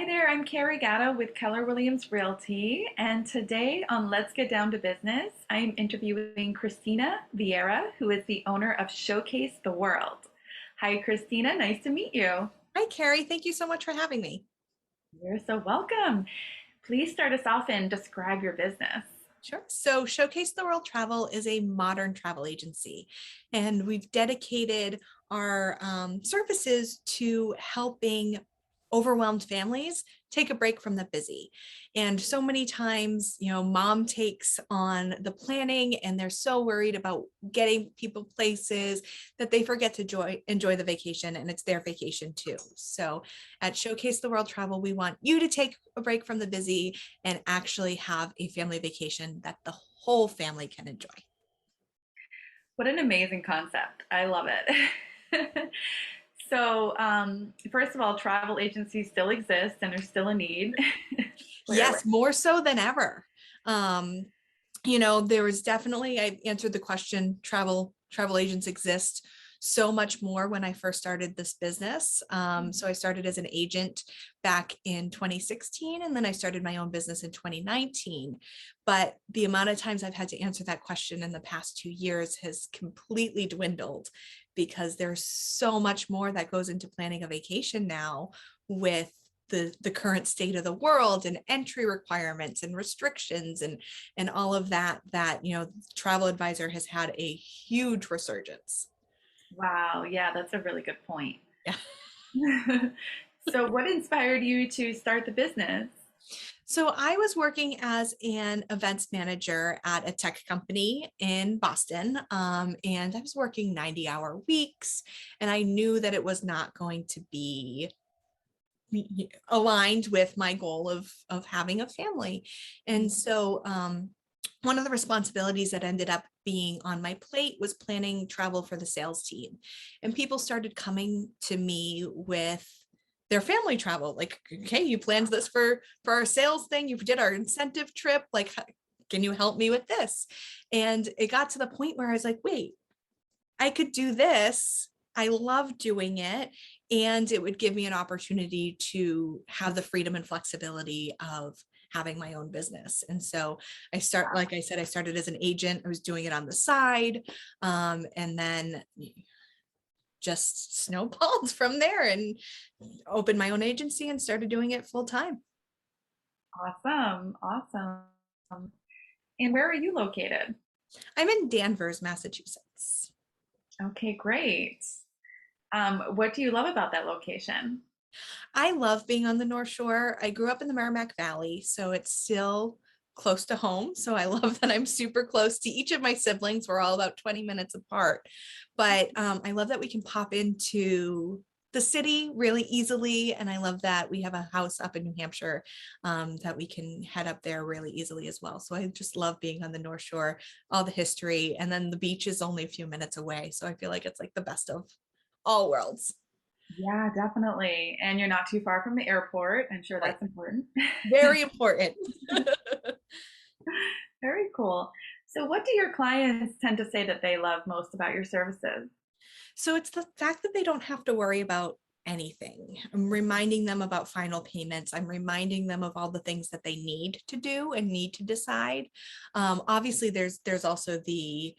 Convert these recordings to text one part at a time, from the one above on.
Hi there, I'm Carrie Gatto with Keller Williams Realty, and today on Let's Get Down to Business, I'm interviewing Christina Vieira, who is the owner of Showcase the World. Hi, Christina, nice to meet you. Hi, Carrie. Thank you so much for having me. You're so welcome. Please start us off and describe your business. Sure. So, Showcase the World Travel is a modern travel agency, and we've dedicated our services to helping overwhelmed families take a break from the busy. And so many times, mom takes on the planning and they're so worried about getting people places that they forget to enjoy the vacation, and it's their vacation too. So, at Showcase the World Travel, we want you to take a break from the busy and actually have a family vacation that the whole family can enjoy. What an amazing concept. I love it. So, first of all, travel agencies still exist and there's still a need, clearly. Yes, more so than ever. Um, there was definitely, I answered the question, travel agents exist so much more when I first started this business. So I started as an agent back in 2016, and then I started my own business in 2019. But the amount of times I've had to answer that question in the past 2 years has completely dwindled because there's so much more that goes into planning a vacation now with the current state of the world and entry requirements and restrictions and all of that travel advisor has had a huge resurgence. Wow, yeah, that's a really good point. Yeah. So, what inspired you to start the business? So I was working as an events manager at a tech company in Boston, and I was working 90-hour weeks, and I knew that it was not going to be aligned with my goal of having a family. And so one of the responsibilities that ended up being on my plate was planning travel for the sales team. And people started coming to me with their family travel. Like, okay, you planned this for our sales thing. You did our incentive trip. Like, can you help me with this? And it got to the point where I was like, wait, I could do this. I love doing it. And it would give me an opportunity to have the freedom and flexibility of having my own business. And so like I said, I started as an agent. I was doing it on the side. And then just snowballed from there and opened my own agency and started doing it full time. Awesome, awesome. And where are you located? I'm in Danvers, Massachusetts. Okay, great. What do you love about that location? I love being on the North Shore. I grew up in the Merrimack Valley, so it's still close to home. So I love that I'm super close to each of my siblings. We're all about 20 minutes apart. But I love that we can pop into the city really easily. And I love that we have a house up in New Hampshire that we can head up there really easily as well. So I just love being on the North Shore, all the history. And then the beach is only a few minutes away. So I feel like it's like the best of all worlds. Yeah, definitely. And you're not too far from the airport. I'm sure Right. that's important. Very important. Very cool. So, what do your clients tend to say that they love most about your services? So it's the fact that they don't have to worry about anything. I'm reminding them about final payments. I'm reminding them of all the things that they need to do and need to decide. Obviously, there's also the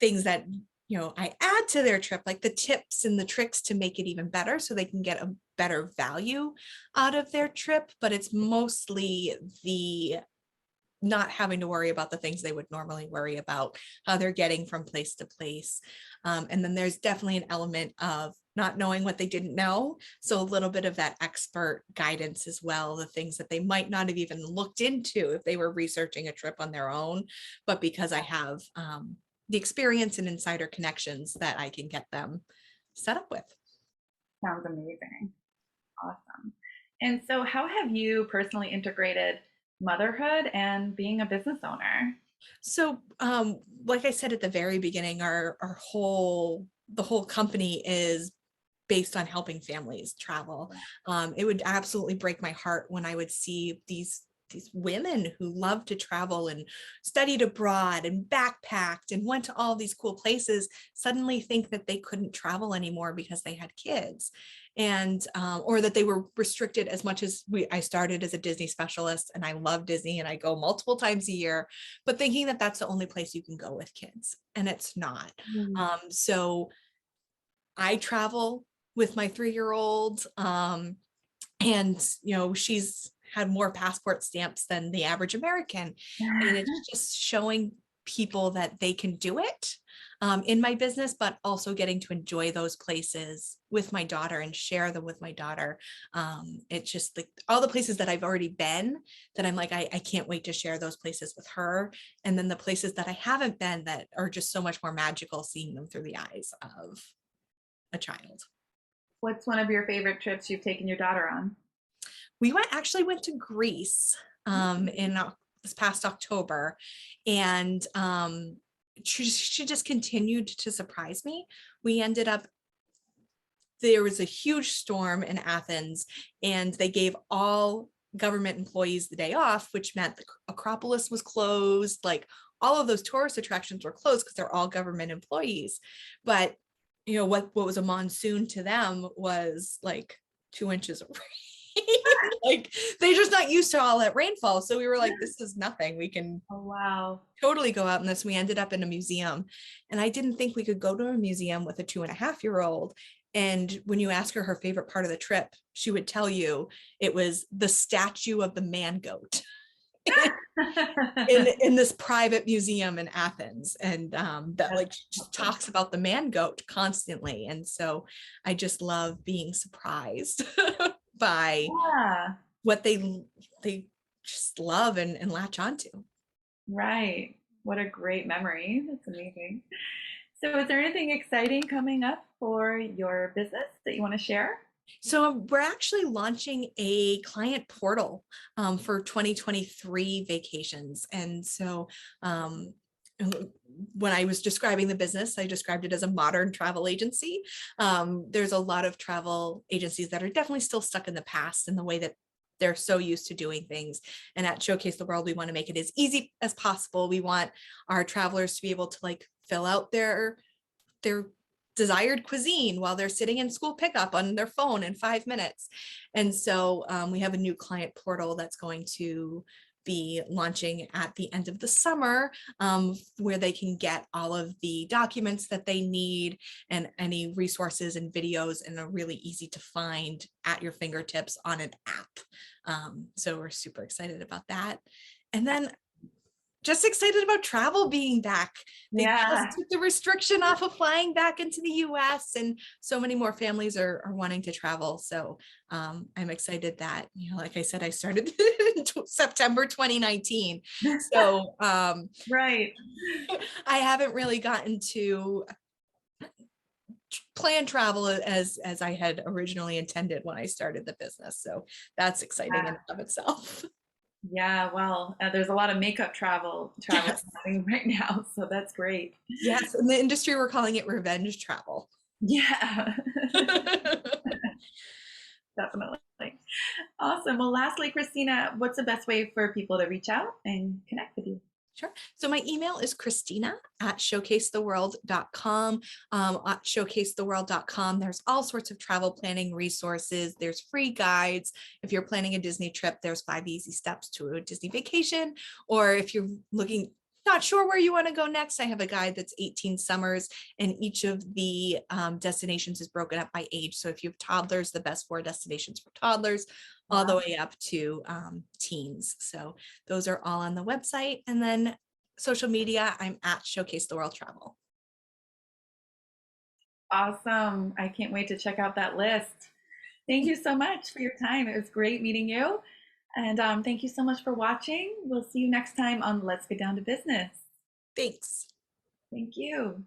things that I add to their trip, like the tips and the tricks to make it even better so they can get a better value out of their trip. But it's mostly the not having to worry about the things they would normally worry about, how they're getting from place to place. And then there's definitely an element of not knowing what they didn't know. So a little bit of that expert guidance as well, the things that they might not have even looked into if they were researching a trip on their own. But because I have the experience and insider connections that I can get them set up with. Sounds amazing. Awesome. And so, how have you personally integrated motherhood and being a business owner? So, like I said at the very beginning, the whole company is based on helping families travel. It would absolutely break my heart when I would see these women who love to travel and studied abroad and backpacked and went to all these cool places suddenly think that they couldn't travel anymore because they had kids. and or that they were restricted as much as I started as a Disney specialist and I love Disney and I go multiple times a year, but thinking that that's the only place you can go with kids, and it's not. Mm. So I travel with my 3-year-old, and she's had more passport stamps than the average American, and it's just showing people that they can do it in my business, but also getting to enjoy those places with my daughter and share them with my daughter. It's just like all the places that I've already been that I'm like, I can't wait to share those places with her, and then the places that I haven't been that are just so much more magical, seeing them through the eyes of a child. What's one of your favorite trips you've taken your daughter on? We actually went to Greece in this past October, and she just continued to surprise me. We ended up, there was a huge storm in Athens, and they gave all government employees the day off, which meant the Acropolis was closed. Like all of those tourist attractions were closed because they're all government employees. But what was a monsoon to them was like 2 inches of rain. Like they're just not used to all that rainfall. So we were like, this is nothing. We can Oh, wow. totally go out in this. We ended up in a museum, and I didn't think we could go to a museum with a 2.5-year-old. And when you ask her her favorite part of the trip, she would tell you it was the statue of the man goat in this private museum in Athens. And that like just talks about the man goat constantly. And so I just love being surprised by Yeah, what they just love and latch onto. right. What a great memory. That's amazing. So, is there anything exciting coming up for your business that you want to share? So we're actually launching a client portal for 2023 vacations. And so when I was describing the business, I described it as a modern travel agency. There's a lot of travel agencies that are definitely still stuck in the past in the way that they're so used to doing things. And at Showcase the World, we want to make it as easy as possible. We want our travelers to be able to like fill out their desired cuisine while they're sitting in school pickup on their phone in 5 minutes. And so we have a new client portal that's going to be launching at the end of the summer, where they can get all of the documents that they need and any resources and videos, and are really easy to find at your fingertips on an app. So we're super excited about that. And then just excited about travel being back. They just Yeah. took the restriction off of flying back into the US, and so many more families are wanting to travel. So I'm excited that, like I said, I started in September 2019. So Right. I haven't really gotten to plan travel as I had originally intended when I started the business. So that's exciting in Yeah. and of itself. Yeah, well, there's a lot of makeup travel Yes. happening right now, so that's great. Yes. In the industry, we're calling it revenge travel. Yeah, definitely. Awesome. Well, lastly, Christina, what's the best way for people to reach out and connect with you? Sure. So my email is Christina@showcasetheworld.com. At showcasetheworld.com, there's all sorts of travel planning resources. There's free guides. If you're planning a Disney trip, there's 5 easy steps to a Disney vacation. Or if you're not sure where you want to go next, I have a guide that's 18 summers, and each of the destinations is broken up by age. So if you have toddlers, the best 4 destinations for toddlers, all the Wow. way up to teens. So those are all on the website. And then social media, I'm at Showcase the World Travel. Awesome. I can't wait to check out that list. Thank you so much for your time. It was great meeting you. And thank you so much for watching. We'll see you next time on Let's Get Down to Business. Thanks. Thank you.